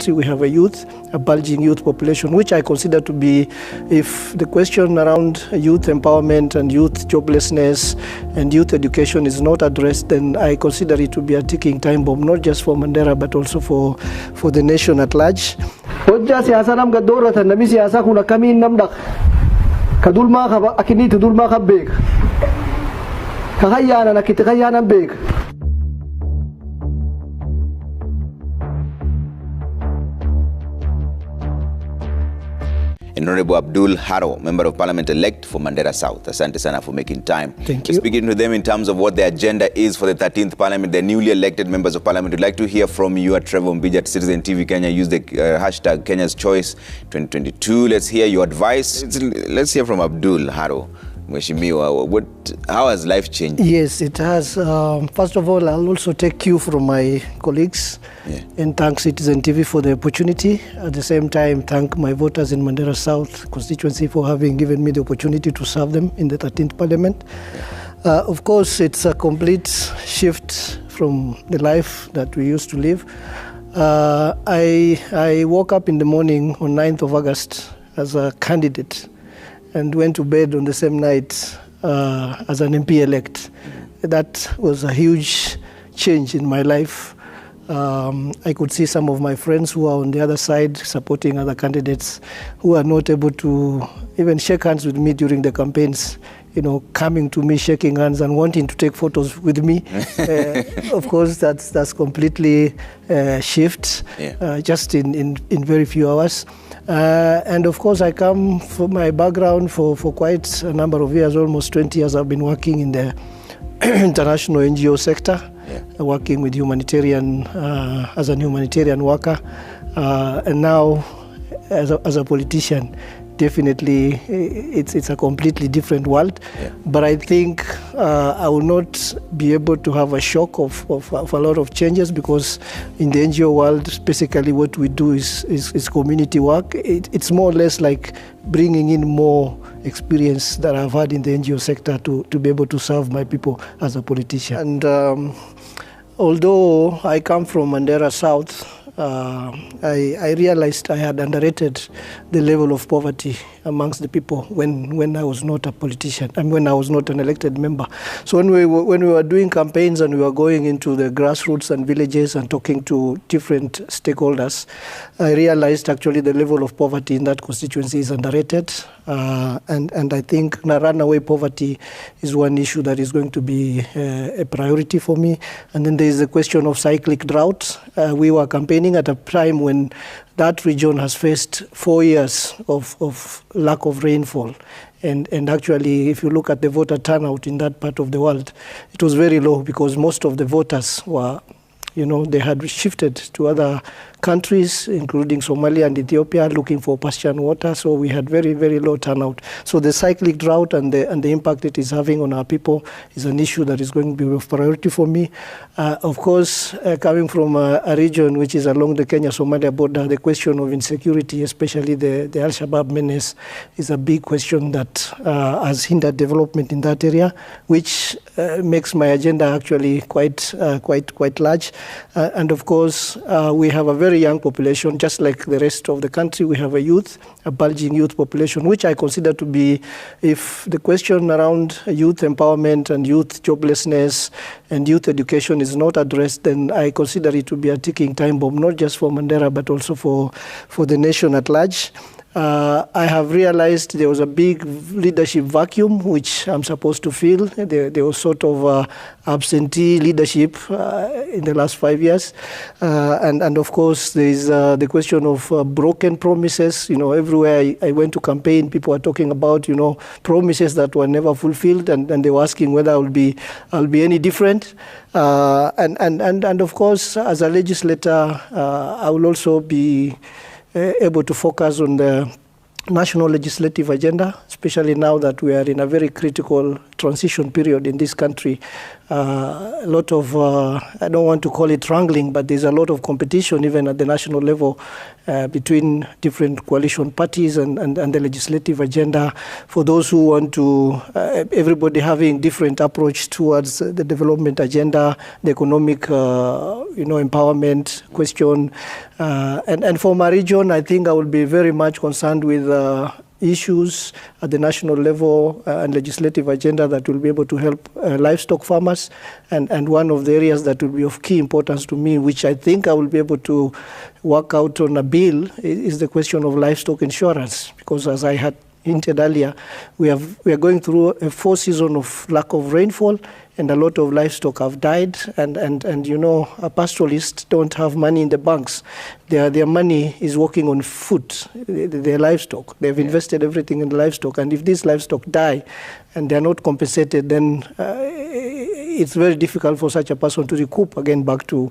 country, we have a bulging youth population, which I consider to be, if the question around youth empowerment and youth joblessness and youth education is not addressed, then I consider it to be a ticking time bomb, not just for Mandera, but also for the nation at large. Hojja siyasa nam gadoratan nami siyasa kuna kami namdak kadulma ka akini tudulma ka beg kahayana nakitakayana beg. Honorable Abdulhab, Member of Parliament elect for Mandera South. Asante sana for making time. Thank you. Speaking to them in terms of what the agenda is for the 13th Parliament, the newly elected members of Parliament. We'd like to hear from you at Trevor Mbija at Citizen TV Kenya. Use the hashtag Kenya's Choice 2022. Let's hear your advice. Let's hear from Abdulhab. Mheshimiwa, how has life changed? Yes, it has. First of all, I'll also take cue from my colleagues and thank Citizen TV for the opportunity. At the same time, thank my voters in Mandera South constituency for having given me the opportunity to serve them in the 13th Parliament. Of course, it's a complete shift from the life that we used to live. I woke up in the morning on 9th of August as a candidate and went to bed on the same night as an MP elect. That was a huge change in my life. I could see some of my friends who are on the other side supporting other candidates who are not able to even shake hands with me during the campaigns, coming to me, shaking hands and wanting to take photos with me. Of course, that's completely shift just in very few hours. And of course, I come from my background for quite a number of years, almost 20 years. I've been working in the international NGO sector, working with humanitarian, as a humanitarian worker, and now as a politician. Definitely, it's a completely different world. But I think I will not be able to have a shock of a lot of changes, because in the NGO world, basically what we do is community work. It's more or less like bringing in more experience that I've had in the NGO sector to be able to serve my people as a politician. And although I come from Mandera South, I realized I had underrated the level of poverty amongst the people when I was not a politician and when I was not an elected member. So when we were doing campaigns and we were going into the grassroots and villages and talking to different stakeholders, I realized actually the level of poverty in that constituency is underrated. And I think runaway poverty is one issue that is going to be a priority for me. And then there is the question of cyclic drought. We were campaigning at a time when that region has faced 4 years of lack of rainfall. And actually, if you look at the voter turnout in that part of the world, it was very low, because most of the voters were, they had shifted to other countries, including Somalia and Ethiopia, looking for pasture and water. So we had very, very low turnout. So the cyclic drought and the impact it is having on our people is an issue that is going to be of priority for me. Of course, coming from a region which is along the Kenya-Somalia border, the question of insecurity, especially the Al-Shabaab menace, is a big question that has hindered development in that area, which makes my agenda actually quite large. And of course, we have a very young population, just like the rest of the country. We have a bulging youth population, which I consider to be, if the question around youth empowerment and youth joblessness and youth education is not addressed, then I consider it to be a ticking time bomb, not just for Mandera, but also for the nation at large. I have realized there was a big leadership vacuum, which I'm supposed to fill. There was sort of absentee leadership in the last 5 years. And of course, there is the question of broken promises. Everywhere I went to campaign, people were talking about, promises that were never fulfilled, and they were asking whether I'll be any different. And of course, as a legislator, I will also be able to focus on the national legislative agenda, especially now that we are in a very critical transition period in this country. a lot of, I don't want to call it wrangling, but there's a lot of competition even at the national level between different coalition parties and the legislative agenda. For those who want to, everybody having different approach towards the development agenda, the economic, empowerment question. And for my region, I think I will be very much concerned with issues at the national level and legislative agenda that will be able to help livestock farmers. And one of the areas that will be of key importance to me, which I think I will be able to work out on a bill, is the question of livestock insurance. Because as I had hinted earlier, we are going through a 4 season of lack of rainfall, and a lot of livestock have died, and pastoralists don't have money in the banks. Their money is working on food, their livestock. They've invested everything in livestock, and if these livestock die and they're not compensated, then it's very difficult for such a person to recoup again back to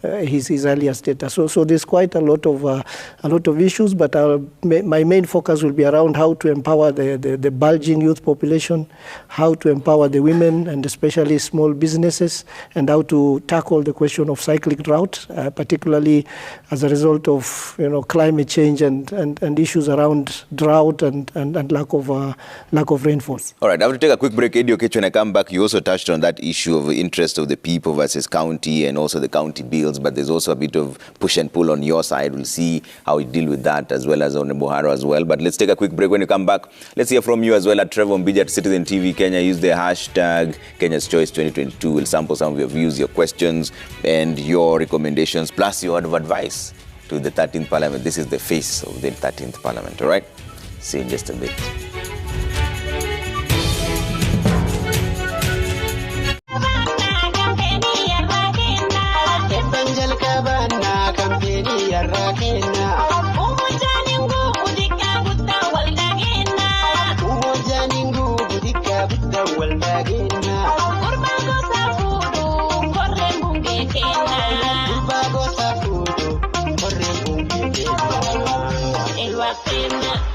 his earlier status. So there's quite a lot of issues, but my main focus will be around how to empower the bulging youth population, how to empower the women and especially small businesses, and how to tackle the question of cyclic drought, particularly as a result of climate change and issues around drought and lack of rainfall. All right, I will take a quick break. Eddie Okech, when I come back, you also touched on that issue of the interest of the people versus county and also the county bills, but there's also a bit of push and pull on your side. We'll see how you deal with that, as well as on Buharo as well. But let's take a quick break. When you come back, let's hear from you as well at Trevor Mbija at Citizen TV Kenya. Use the hashtag Kenya's Choice 2022. We'll sample some of your views, your questions, and your recommendations, plus your word of advice to the 13th Parliament. This is the face of the 13th Parliament, all right? See you in just a bit.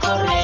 Corre